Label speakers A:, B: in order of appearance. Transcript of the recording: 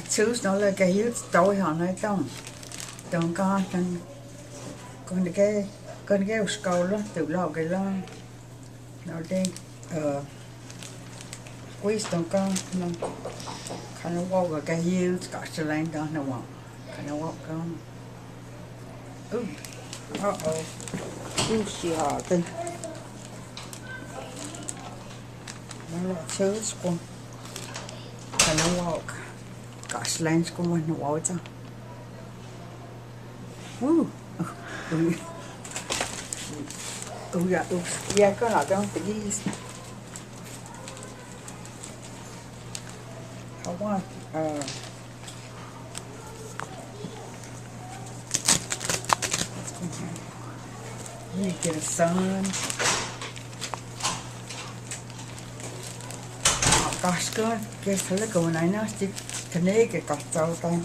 A: choose nó là cái hiếu tối họ nói trong trong con cái cầu đó từ lò cái lo nó đi quiz trong con nó khả năng vào cái hiếu Scotland đó nó vào khả năng vào con xì họ tên nó là choose con khả năng vào Scotland của mình nó vào cho dạ có nào trong tự nhiên không có you get a sun gosh god cái thứ là của này nó chỉ cái này cái cọc trâu tay